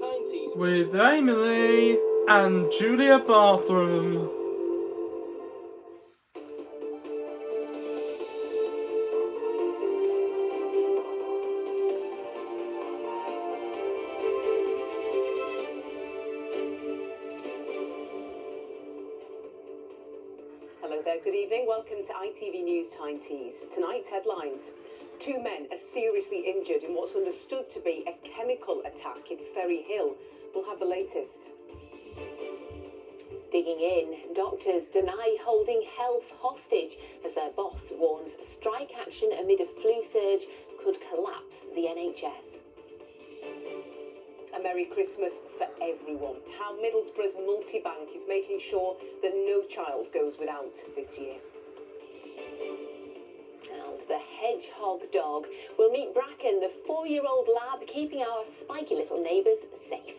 Tyne with Emily and Julia Barthram. Hello there, good evening. Welcome to ITV News Tyne Tees. Tonight's headlines. 2 men are seriously injured in what's understood to be a chemical attack in Ferryhill. We'll have the latest. Digging in, doctors deny holding health hostage as their boss warns strike action amid a flu surge could collapse the NHS. A Merry Christmas for everyone. How Middlesbrough's multi-bank is making sure that no child goes without this year. And the Hedgehog dog will meet Bracken, the 4-year-old lab keeping our spiky little neighbours safe.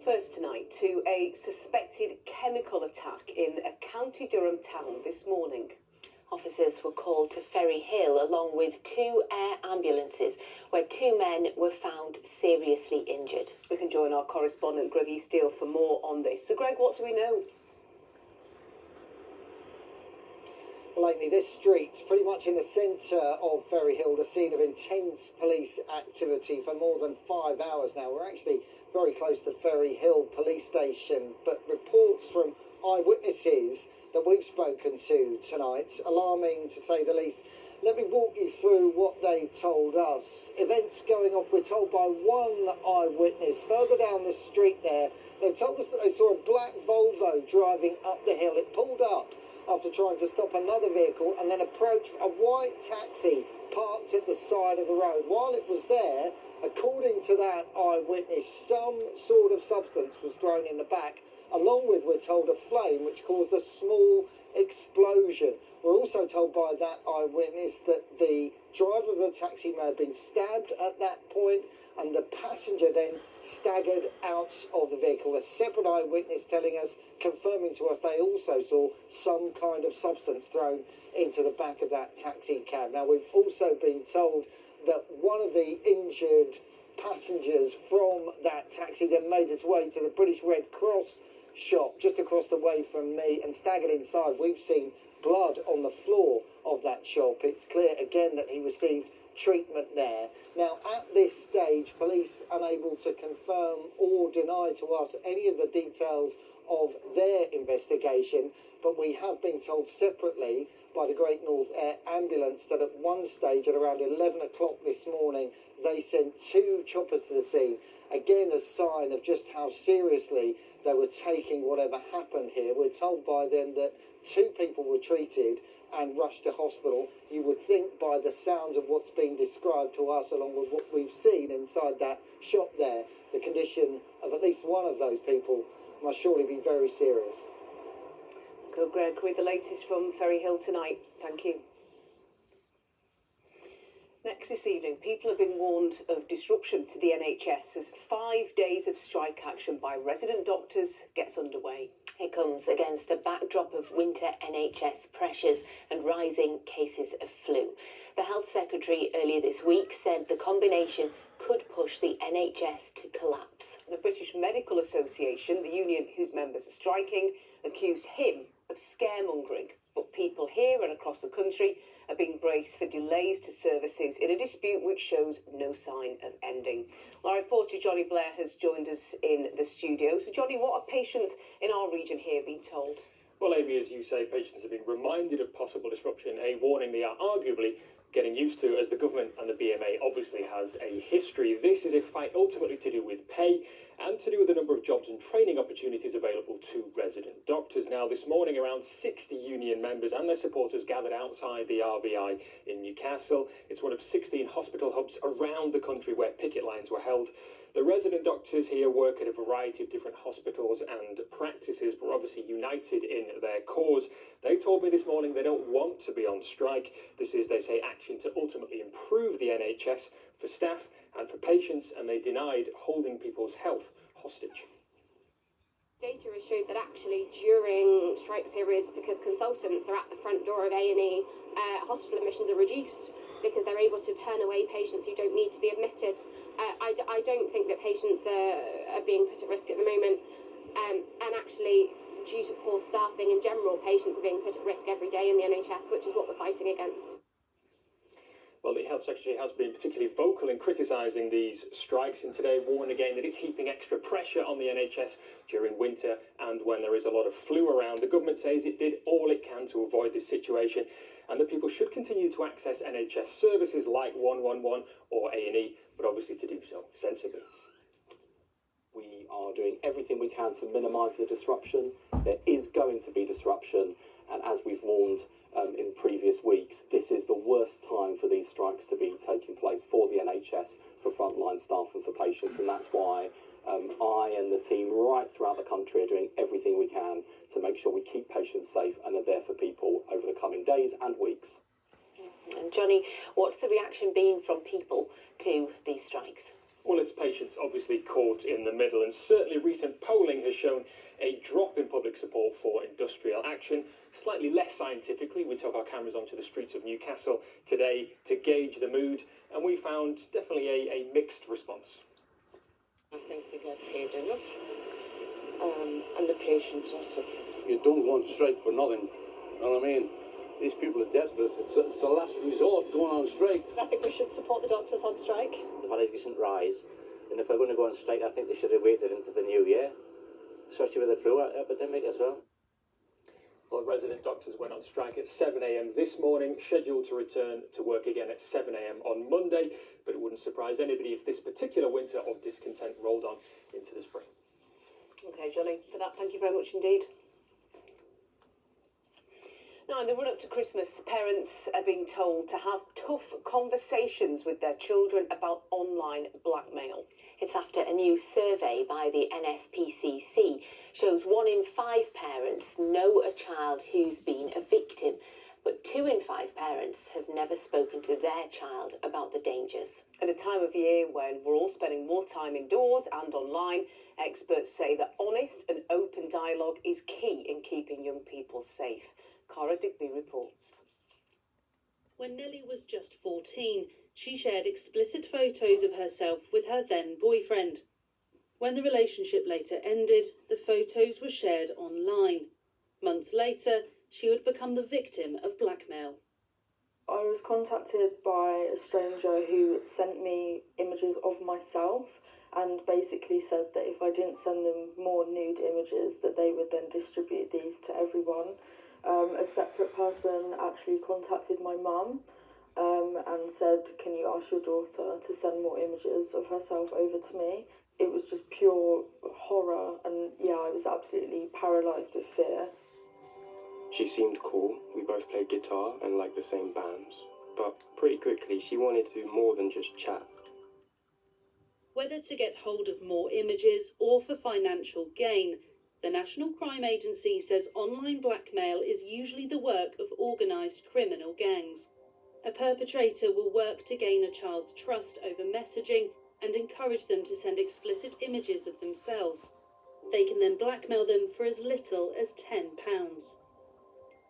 First tonight to a suspected chemical attack in a County Durham town this morning. Officers were called to Ferryhill along with 2 air ambulances where 2 men were found seriously injured. We can join our correspondent Greg Eastdale for more on this. So Greg, what do we know? Well, Amy, this street's pretty much in the centre of Ferryhill, the scene of intense police activity for more than 5 hours now. We're actually very close to Ferryhill police station, but reports from eyewitnesses that we've spoken to tonight, alarming to say the least. Let me walk you through what they told us. Events going off, we're told by one eyewitness further down the street there. They've told us that they saw a black Volvo driving up the hill. It pulled up after trying to stop another vehicle and then approached a white taxi parked at the side of the road. While it was there, according to that eyewitness, some sort of substance was thrown in the back, along with, we're told, a flame which caused a small explosion. We're also told by that eyewitness that the driver of the taxi may have been stabbed at that point, and the passenger then staggered out of the vehicle. A separate eyewitness telling us, confirming to us, they also saw some kind of substance thrown into the back of that taxi cab. Now, we've also been told that one of the injured passengers from that taxi then made his way to the British Red Cross shop just across the way from me and staggered inside. We've seen blood on the floor of that shop. It's clear again that he received treatment there. Now, at this stage, police unable to confirm or deny to us any of the details of their investigation, but we have been told separately by the Great North Air Ambulance that at one stage, at around 11 o'clock this morning, they sent 2 choppers to the scene. Again, a sign of just how seriously they were taking whatever happened here. We're told by them that 2 people were treated and rushed to hospital. You would think by the sounds of what's been described to us, along with what we've seen inside that shop there, the condition of at least one of those people must surely be very serious. Go, Greg, with the latest from Ferryhill tonight. Thank you. Next this evening, people have been warned of disruption to the NHS as 5 days of strike action by resident doctors gets underway. It comes against a backdrop of winter NHS pressures and rising cases of flu. The Health Secretary earlier this week said the combination could push the NHS to collapse. The British Medical Association, the union whose members are striking, accused him of scaremongering. But people here and across the country are being braced for delays to services in a dispute which shows no sign of ending. Well, our reporter Johnny Blair has joined us in the studio. So, Johnny, what are patients in our region here being told? Well, Amy, as you say, patients have been reminded of possible disruption, a warning they are arguably getting used to, as the government and the BMA obviously has a history. This is a fight ultimately to do with pay and to do with the number of jobs and training opportunities available to resident doctors. Now, this morning, around 60 union members and their supporters gathered outside the RVI in Newcastle. It's one of 16 hospital hubs around the country where picket lines were held. The resident doctors here work at a variety of different hospitals and practices, but are obviously united in their cause. They told me this morning they don't want to be on strike. This is, they say, action to ultimately improve the NHS for staff and for patients, and they denied holding people's health hostage. Data has showed that actually during strike periods, because consultants are at the front door of A&E, hospital admissions are reduced because they're able to turn away patients who don't need to be admitted. I don't think that patients are being put at risk at the moment. And actually, due to poor staffing in general, patients are being put at risk every day in the NHS, which is what we're fighting against. Well, the Health Secretary has been particularly vocal in criticising these strikes, and today warned again that it's heaping extra pressure on the NHS during winter and when there is a lot of flu around. The government says it did all it can to avoid this situation and that people should continue to access NHS services like 111 or A&E, but obviously to do so sensibly. We are doing everything we can to minimise the disruption. There is going to be disruption, and as we've warned in previous weeks, this is the worst time for these strikes to be taking place for the NHS, for frontline staff and for patients, and that's why I and the team right throughout the country are doing everything we can to make sure we keep patients safe and are there for people over the coming days and weeks. And Johnny, what's the reaction been from people to these strikes? Well, it's patients obviously caught in the middle, and certainly recent polling has shown a drop in public support for industrial action. Slightly less scientifically, we took our cameras onto the streets of Newcastle today to gauge the mood, and we found definitely a mixed response. I think they get paid enough, and the patients are suffering. You don't go on strike for nothing, you know what I mean? These people are desperate. It's a last resort going on strike. I think we should support the doctors on strike. They've had a decent rise, and if they're going to go on strike, I think they should have waited into the new year, especially with the flu epidemic as well. Well, resident doctors went on strike at 7 a.m. this morning, scheduled to return to work again at 7 a.m. on Monday, but it wouldn't surprise anybody if this particular winter of discontent rolled on into the spring. Okay, Johnny, for that, thank you very much indeed. Now, in the run-up to Christmas, parents are being told to have tough conversations with their children about online blackmail. It's after a new survey by the NSPCC shows 1 in 5 parents know a child who's been a victim, but 2 in 5 parents have never spoken to their child about the dangers. At a time of year when we're all spending more time indoors and online, experts say that honest and open dialogue is key in keeping young people safe. Cara Digby reports. When Nellie was just 14, she shared explicit photos of herself with her then boyfriend. When the relationship later ended, the photos were shared online. Months later, she would become the victim of blackmail. I was contacted by a stranger who sent me images of myself and basically said that if I didn't send them more nude images, that they would then distribute these to everyone. A separate person actually contacted my mum and said, can you ask your daughter to send more images of herself over to me? It was just pure horror, and yeah, I was absolutely paralysed with fear. She seemed cool. We both played guitar and liked the same bands, but pretty quickly she wanted to do more than just chat. Whether to get hold of more images or for financial gain, the National Crime Agency says online blackmail is usually the work of organised criminal gangs. A perpetrator will work to gain a child's trust over messaging and encourage them to send explicit images of themselves. They can then blackmail them for as little as £10.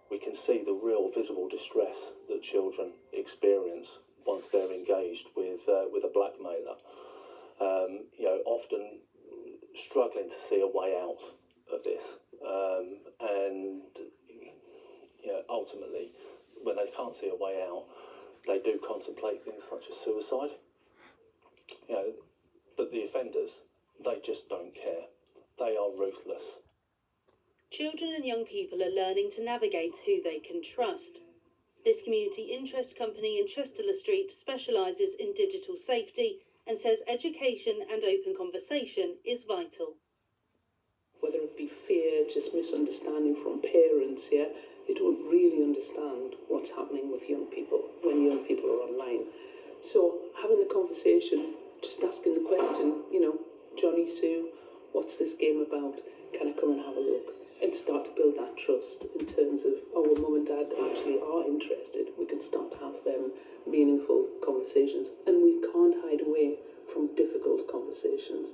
We can see the real visible distress that children experience once they're engaged with a blackmailer. Often struggling to see a way out of this, and ultimately, when they can't see a way out, they do contemplate things such as suicide. But the offenders, they just don't care. They are ruthless. Children and young people are learning to navigate who they can trust. This community interest company in Chester Street specialises in digital safety and says education and open conversation is vital. Whether it be fear, just misunderstanding from parents, they don't really understand what's happening with young people when young people are online. So having the conversation, just asking the question, Johnny, Sue, what's this game about? Can I come and have a look? And start to build that trust in terms of, well, mum and dad actually are interested. We can start to have them meaningful conversations. And we can't hide away from difficult conversations.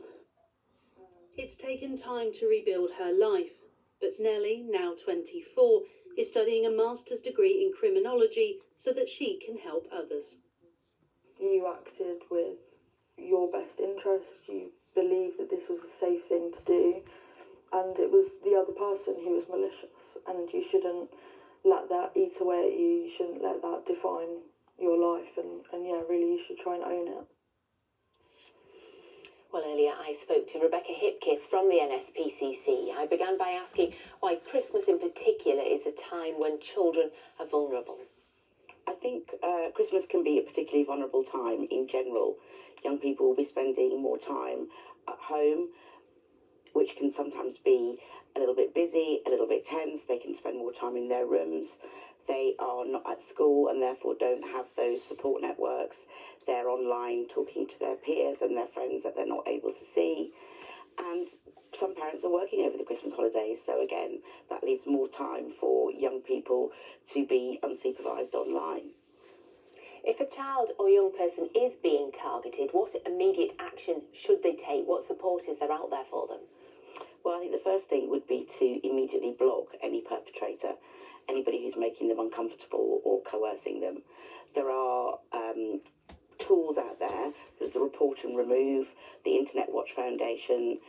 It's taken time to rebuild her life, but Nellie, now 24, is studying a master's degree in criminology so that she can help others. You acted with your best interest, you believed that this was a safe thing to do, and it was the other person who was malicious, and you shouldn't let that eat away at you, you shouldn't let that define your life, and yeah, really you should try and own it. Well, earlier I spoke to Rebecca Hipkiss from the NSPCC. I began by asking why Christmas in particular is a time when children are vulnerable. I think Christmas can be a particularly vulnerable time in general. Young people will be spending more time at home, which can sometimes be a little bit busy, a little bit tense. They can spend more time in their rooms. They are not at school and therefore don't have those support networks. They're online talking to their peers and their friends that they're not able to see. And some parents are working over the Christmas holidays, so again, that leaves more time for young people to be unsupervised online. If a child or young person is being targeted, what immediate action should they take? What support is there out there for them? Well, I think the first thing would be to immediately block any perpetrator, anybody who's making them uncomfortable or coercing them. There are tools out there. There's the Report and Remove, the Internet Watch Foundation,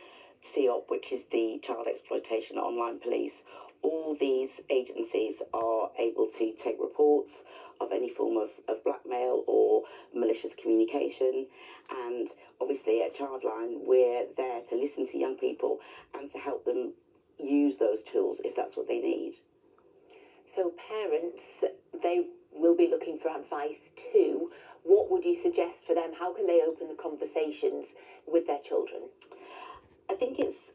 CEOP, which is the Child Exploitation Online Police. All these agencies are able to take reports of any form of blackmail or malicious communication. And obviously at Childline, we're there to listen to young people and to help them use those tools if that's what they need. So parents, they will be looking for advice too. What would you suggest for them? How can they open the conversations with their children? I think it's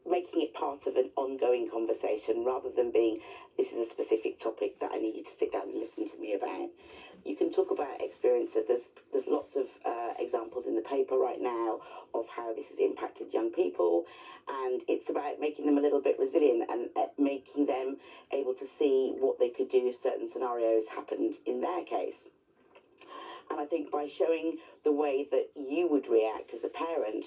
making it part of an ongoing conversation rather than being, this is a specific topic that I need you to sit down and listen to me about. You can talk about experiences. There's lots of examples in the paper right now of how this has impacted young people, and it's about making them a little bit resilient and making them able to see what they could do if certain scenarios happened in their case. And I think by showing the way that you would react as a parent,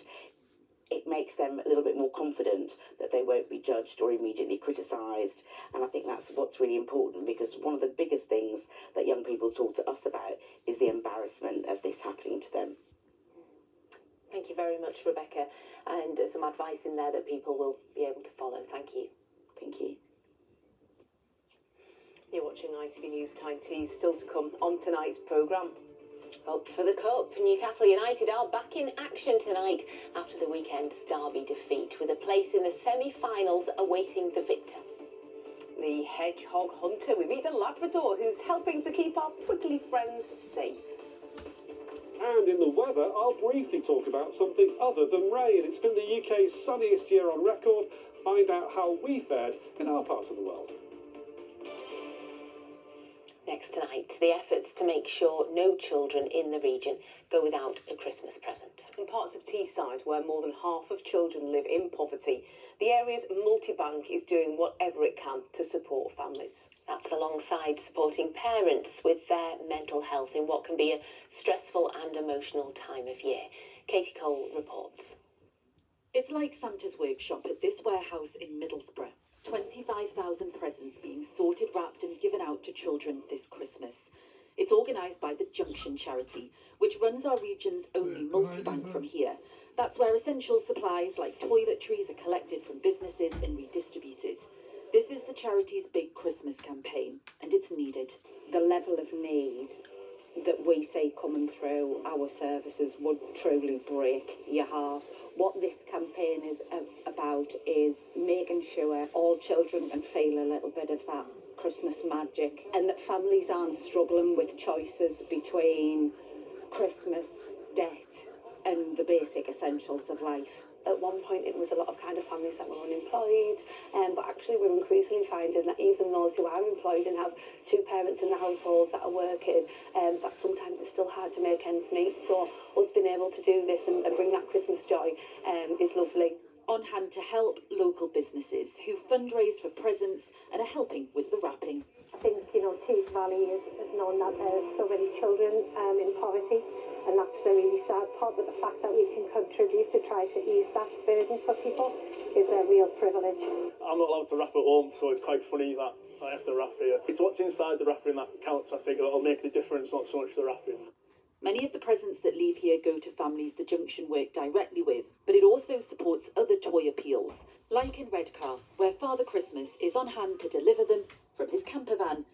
it makes them a little bit more confident that they won't be judged or immediately criticised. And I think that's what's really important, because one of the biggest things that young people talk to us about is the embarrassment of this happening to them. Thank you very much, Rebecca, and some advice in there that people will be able to follow. Thank you. Thank you. You're watching ITV News Tyne Teas, still to come on tonight's programme. Up for the Cup, Newcastle United are back in action tonight after the weekend's derby defeat, with a place in the semi-finals awaiting the victor. The Hedgehog Hunter, we meet the Labrador who's helping to keep our prickly friends safe. And in the weather, I'll briefly talk about something other than rain. It's been the UK's sunniest year on record. Find out how we fared in our part of the world. Next tonight, the efforts to make sure no children in the region go without a Christmas present. In parts of Teesside, where more than half of children live in poverty, the area's multi-bank is doing whatever it can to support families. That's alongside supporting parents with their mental health in what can be a stressful and emotional time of year. Katie Cole reports. It's like Santa's workshop at this warehouse in Middlesbrough. 25,000 presents being sorted, wrapped and given out to children this Christmas. It's organised by the Junction charity, which runs our region's only multi-bank from here. That's where essential supplies like toiletries are collected from businesses and redistributed. This is the charity's big Christmas campaign, and it's needed. The level of need that we see coming through our services would truly break your heart. What this campaign is about is making sure all children can feel a little bit of that Christmas magic, and that families aren't struggling with choices between Christmas, debt and the basic essentials of life. At one point it was a lot of kind of families that were unemployed, but actually we're increasingly finding that even those who are employed and have two parents in the household that are working, that sometimes it's still hard to make ends meet. So us being able to do this and bring that Christmas joy is lovely. on hand to help local businesses who fundraised for presents and are helping with the wrapping. I think, you know, Tees Valley has known that there's so many children in poverty, and that's the really sad part, but the fact that we can contribute to try to ease that burden for people is a real privilege. I'm not allowed to wrap at home, so it's quite funny that I have to wrap here. It's what's inside the wrapping that counts, I think. That'll make the difference, not so much the wrapping. Many of the presents that leave here go to families the Junction work directly with, but it also supports other toy appeals, like in Redcar, where Father Christmas is on hand to deliver them from his camper van.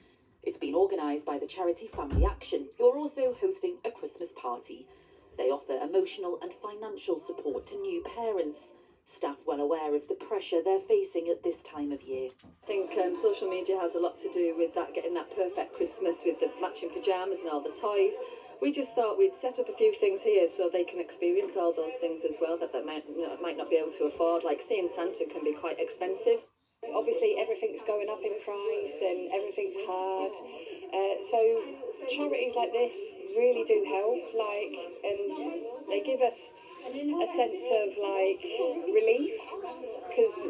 It's been organised by the charity Family Action, who are also hosting a Christmas party. They offer emotional and financial support to new parents. Staff well aware of the pressure they're facing at this time of year. I think social media has a lot to do with that, getting that perfect Christmas with the matching pyjamas and all the toys. We just thought we'd set up a few things here so they can experience all those things as well that they might not be able to afford. Like seeing Santa can be quite expensive. Obviously everything's going up in price and everything's hard. So charities like this really do help, and they give us a sense of relief, because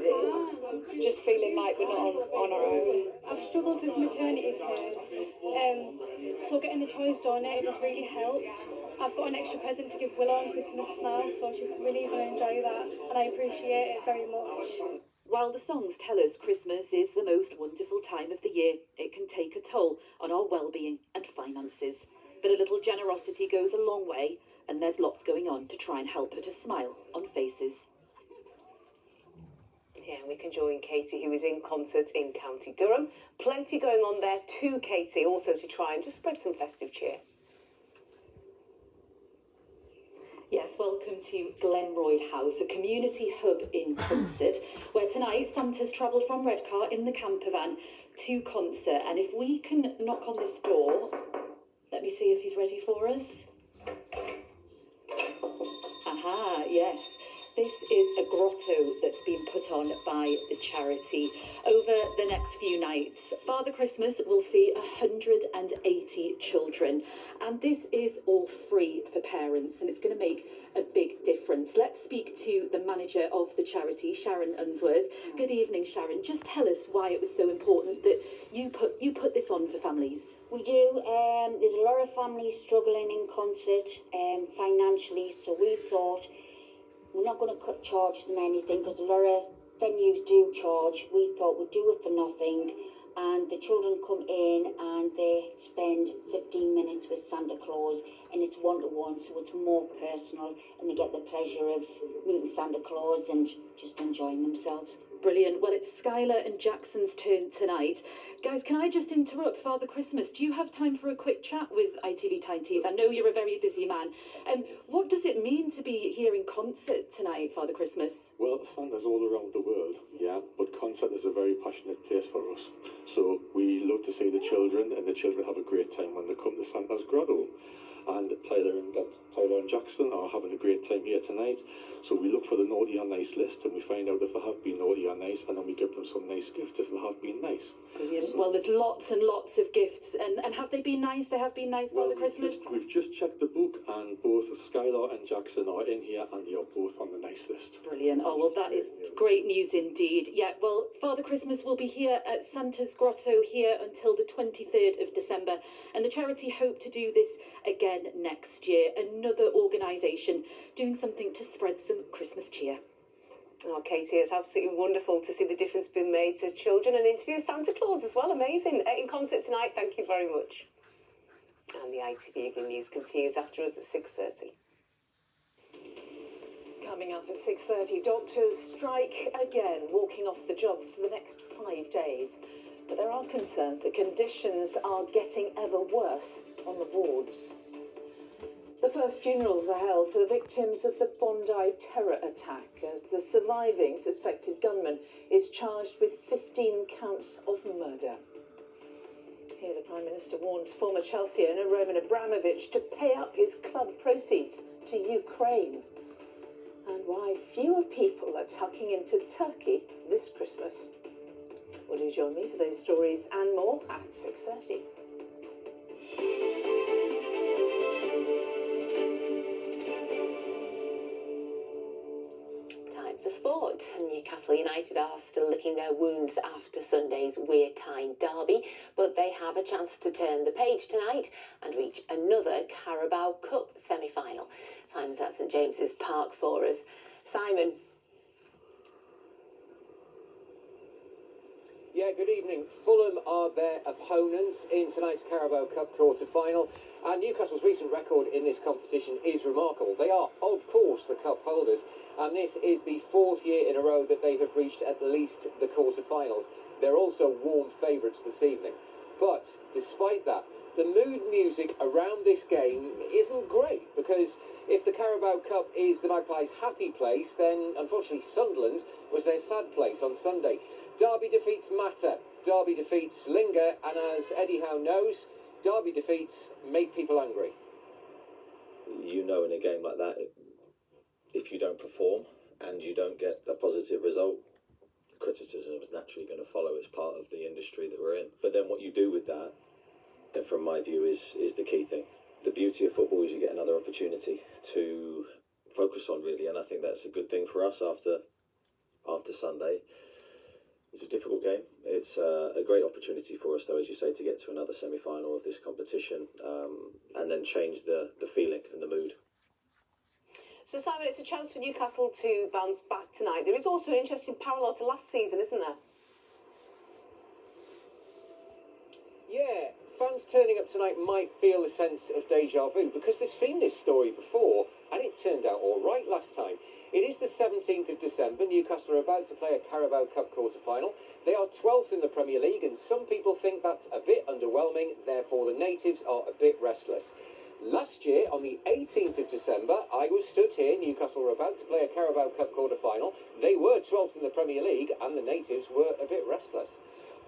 just feeling like we're not on our own. I've struggled with maternity care, so getting the toys donated has really helped. I've got an extra present to give Willow on Christmas now, so she's really going to enjoy that, and I appreciate it very much. While the songs tell us Christmas is the most wonderful time of the year, it can take a toll on our well-being and finances. But a little generosity goes a long way, and there's lots going on to try and help put a smile on faces. Yeah, we can join Katie, who is in concert in County Durham. Plenty going on there too, Katie, also to try and just spread some festive cheer. Yes, welcome to Glenroyd House, a community hub in concert, where tonight Santa's travelled from Redcar in the camper van to concert. And if we can knock on this door, let me see if he's ready for us. Aha, yes. This is a grotto that's been put on by the charity. Over the next few nights, Father Christmas will see 180 children. And this is all free for parents, and it's going to make a big difference. Let's speak to the manager of the charity, Sharon Unsworth. Good evening, Sharon. Just tell us why it was so important that you put this on for families. We do. There's a lot of families struggling in concert financially, so we thought we're not going to charge them anything, because a lot of venues do charge. We thought we'd do it for nothing, and the children come in and they spend 15 minutes with Santa Claus, and it's one-to-one, so it's more personal, and they get the pleasure of meeting Santa Claus and just enjoying themselves. Brilliant. Well, it's Skylar and Jackson's turn tonight. Guys, can I just interrupt Father Christmas? Do you have time for a quick chat with ITV Tyne? I know you're a very busy man. What does it mean to be here in concert tonight, Father Christmas? Well, Santa's all around the world, yeah, but concert is a very passionate place for us. So we love to see the children, and the children have a great time when they come to Santa's Grotto. And Tyler and Jackson are having a great time here tonight. So we look for the naughty or nice list, and we find out if they have been naughty or nice, and then we give them some nice gifts if they have been nice. Brilliant. So, well, there's lots and lots of gifts, and have they been nice? They have been nice, Father Christmas? We've just checked the book, and both Skylar and Jackson are in here, and they are both on the nice list. Brilliant. Oh, well, that is great news indeed. Yeah, well, Father Christmas will be here at Santa's Grotto here until the 23rd of December, and the charity hope to do this again next year. Another organisation doing something to spread some Christmas cheer. Oh, Katie, it's absolutely wonderful to see the difference being made to children, and interview Santa Claus as well. Amazing. In concert tonight, thank you very much. And the ITV Evening News continues after us at 6:30. Coming up at 6:30, doctors strike again, walking off the job for the next 5 days. But there are concerns that conditions are getting ever worse on the wards. The first funerals are held for the victims of the Bondi terror attack, as the surviving suspected gunman is charged with 15 counts of murder. Here the Prime Minister warns former Chelsea owner Roman Abramovich to pay up his club proceeds to Ukraine. And why fewer people are tucking into Turkey this Christmas. Well, do join me for those stories and more at 6:30. Time for sport. Newcastle United are still licking their wounds after Sunday's Tyne derby, but they have a chance to turn the page tonight and reach another Carabao Cup semi-final. Simon's at St James's Park for us. Simon. Yeah, good evening. Fulham are their opponents in tonight's Carabao Cup quarter-final, and Newcastle's recent record in this competition is remarkable. They are, of course, the cup holders, and this is the 4th year in a row that they have reached at least the quarter-finals. They're also warm favourites this evening. But, despite that, the mood music around this game isn't great, because if the Carabao Cup is the Magpies' happy place, then, unfortunately, Sunderland was their sad place on Sunday. Derby defeats matter, derby defeats linger, and as Eddie Howe knows, derby defeats make people angry. You know, in a game like that, if you don't perform and you don't get a positive result, criticism is naturally going to follow. It's part of the industry that we're in. But then what you do with that, from my view, is the key thing. The beauty of football is you get another opportunity to focus on, really, and I think that's a good thing for us after Sunday. It's a difficult game. It's a great opportunity for us, though, as you say, to get to another semi-final of this competition and then change the feeling and the mood. So, Simon, it's a chance for Newcastle to bounce back tonight. There is also an interesting parallel to last season, isn't there? Yeah, fans turning up tonight might feel a sense of deja vu because they've seen this story before and it turned out all right last time. It is the 17th of December. Newcastle are about to play a Carabao Cup quarter-final. They are 12th in the Premier League, and some people think that's a bit underwhelming, therefore the natives are a bit restless. Last year, on the 18th of December, I was stood here. Newcastle were about to play a Carabao Cup quarter-final. They were 12th in the Premier League, and the natives were a bit restless.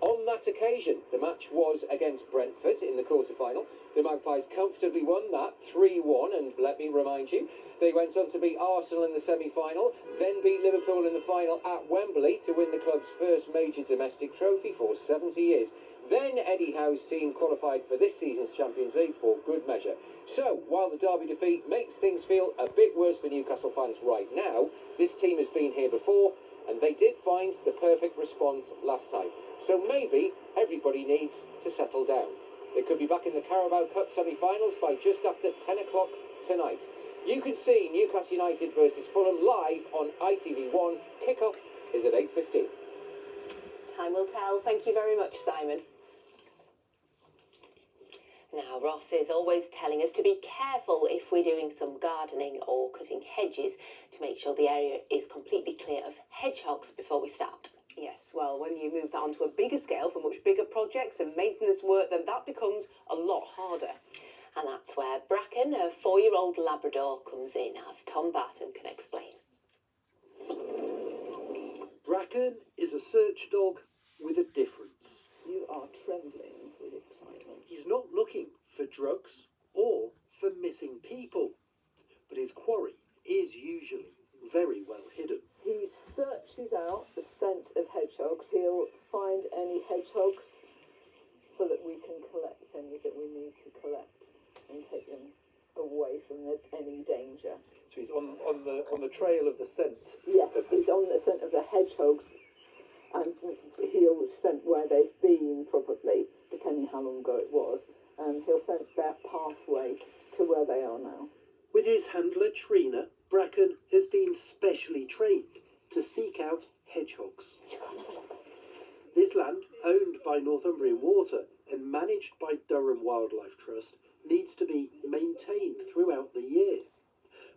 On that occasion, the match was against Brentford in the quarter-final. The Magpies comfortably won that 3-1, and let me remind you, they went on to beat Arsenal in the semi-final, then beat Liverpool in the final at Wembley to win the club's first major domestic trophy for 70 years. Then Eddie Howe's team qualified for this season's Champions League for good measure. So, while the derby defeat makes things feel a bit worse for Newcastle fans right now, this team has been here before, and they did find the perfect response last time. So maybe everybody needs to settle down. They could be back in the Carabao Cup semi-finals by just after 10 o'clock tonight. You can see Newcastle United versus Fulham live on ITV1. Kickoff is at 8:15. Time will tell. Thank you very much, Simon. Now, Ross is always telling us to be careful if we're doing some gardening or cutting hedges to make sure the area is completely clear of hedgehogs before we start. Yes, well, when you move that onto a bigger scale for much bigger projects and maintenance work, then that becomes a lot harder. And that's where Bracken, a 4-year-old Labrador, comes in, as Tom Barthram can explain. Bracken is a search dog with a difference. You are trembling with excitement. He's not looking for drugs or for missing people, but his quarry is usually very well hidden. He searches out the scent of hedgehogs. He'll find any hedgehogs so that we can collect any that we need to collect and take them away from any danger. So he's on the trail of the scent. Yes, he's on the scent of the hedgehogs, and he'll scent where they've been, probably, depending how long ago it was, and he'll scent their pathway to where they are now. With his handler Trina, Bracken has been specially trained to seek out hedgehogs. This land, owned by Northumbrian Water and managed by Durham Wildlife Trust, needs to be maintained throughout the year.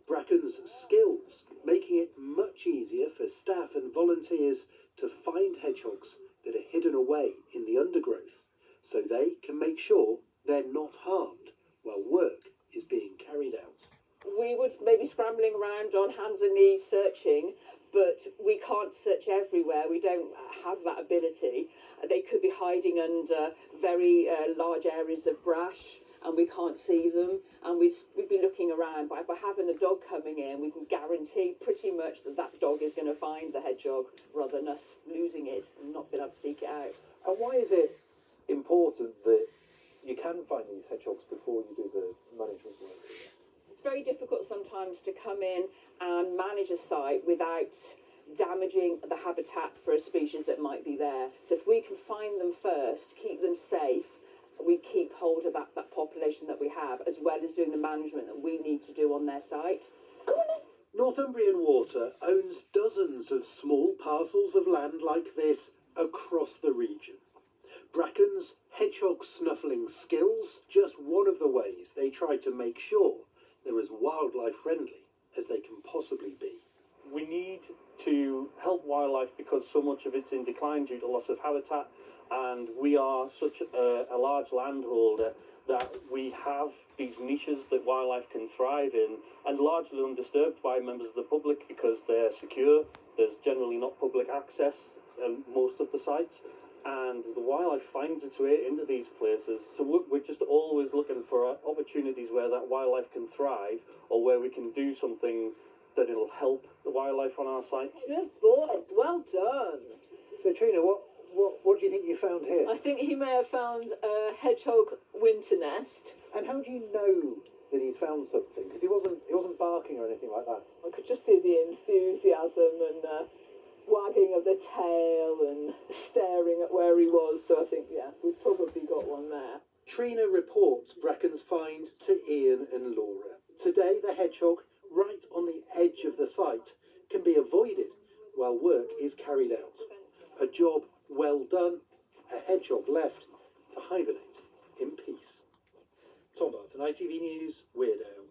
Bracken's skills making it much easier for staff and volunteers to find hedgehogs that are hidden away in the undergrowth, so they can make sure they're not harmed while work is being carried out. We would maybe scrambling around on hands and knees searching, but we can't search everywhere. We don't have that ability. They could be hiding under very large areas of brush, and we can't see them, and we'd be looking around. But by having the dog coming in, we can guarantee pretty much that dog is going to find the hedgehog rather than us losing it and not being able to seek it out. And why is it important that you can find these hedgehogs before you do the management work? It's very difficult sometimes to come in and manage a site without damaging the habitat for a species that might be there. So if we can find them first, keep them safe, we keep hold of that population that we have, as well as doing the management that we need to do on their site. Northumbrian Water owns dozens of small parcels of land like this across the region. Bracken's hedgehog snuffling skills, just one of the ways they try to make sure they're as wildlife friendly as they can possibly be. We need to help wildlife because so much of it's in decline due to loss of habitat, and we are such a large landholder that we have these niches that wildlife can thrive in, and largely undisturbed by members of the public because they're secure. There's generally not public access most of the sites, and the wildlife finds its way into these places. So we're just always looking for opportunities where that wildlife can thrive, or where we can do something that it'll help the wildlife on our sites. Good boy, well done. So Trina, what do you think you found here? I think he may have found a hedgehog winter nest. And how do you know that he's found something? Because he wasn't barking or anything like that. I could just see the enthusiasm and wagging of the tail and staring at where he was. So I think, yeah, we've probably got one there. Trina reports Bracken's find to Ian and Laura. Today, the hedgehog, right on the edge of the site, can be avoided while work is carried out. A job well done, a hedgehog left to hibernate in peace. Tom Barton, ITV News, Weirdo.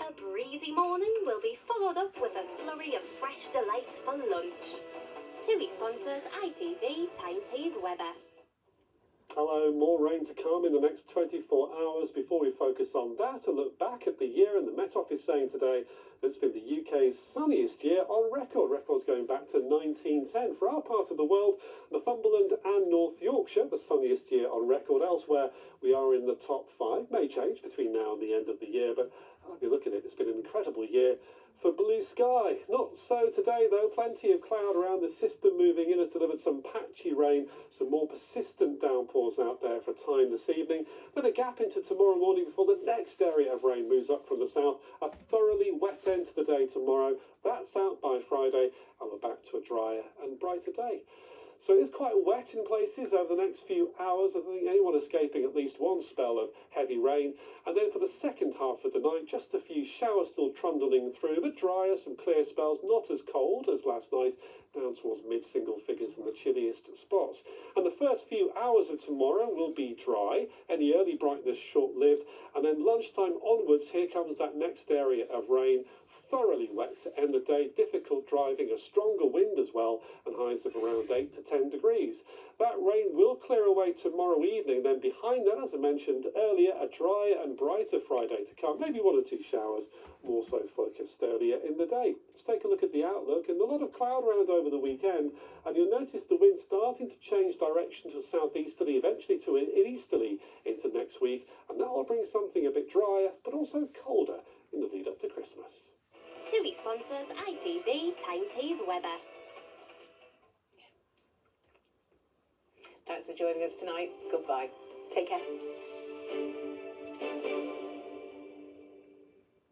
A breezy morning will be followed up with a flurry of fresh delights for lunch. TUI sponsors ITV Tyne Tea's weather. Hello, more rain to come in the next 24 hours. Before we focus on that, a look back at the year, and the Met Office saying today that it's been the UK's sunniest year on record. Records going back to 1910. For our part of the world, Northumberland and North Yorkshire, the sunniest year on record. Elsewhere, we are in the top 5. May change between now and the end of the year, but I'll be looking at it. It's been an incredible year for blue sky. Not so today, though. Plenty of cloud around. The system moving in has delivered some patchy rain, some more persistent downpours out there for Tyne this evening. Then a gap into tomorrow morning before the next area of rain moves up from the south. A thoroughly wet end to the day tomorrow. That's out by Friday, and we're back to a drier and brighter day. So it's quite wet in places over the next few hours. I think anyone escaping at least one spell of heavy rain. And then for the second half of the night, just a few showers still trundling through, but drier, some clear spells, not as cold as last night, down towards mid-single figures in the chilliest spots. And the first few hours of tomorrow will be dry, any early brightness short-lived, and then lunchtime onwards, here comes that next area of rain, thoroughly wet to end the day, difficult driving, a stronger wind as well, and highs of around 8 to 10 degrees. That rain will clear away tomorrow evening, then behind that, as I mentioned earlier, a drier and brighter Friday to come, maybe 1 or 2 showers, more so focused earlier in the day. Let's take a look at the outlook, and a lot of cloud around over the weekend, and you'll notice the wind starting to change direction to southeasterly, eventually to an easterly into next week, and that will bring something a bit drier, but also colder in the lead up to Christmas. TUI sponsors ITV Tyne Tea's weather. Thanks for joining us tonight. Goodbye. Take care.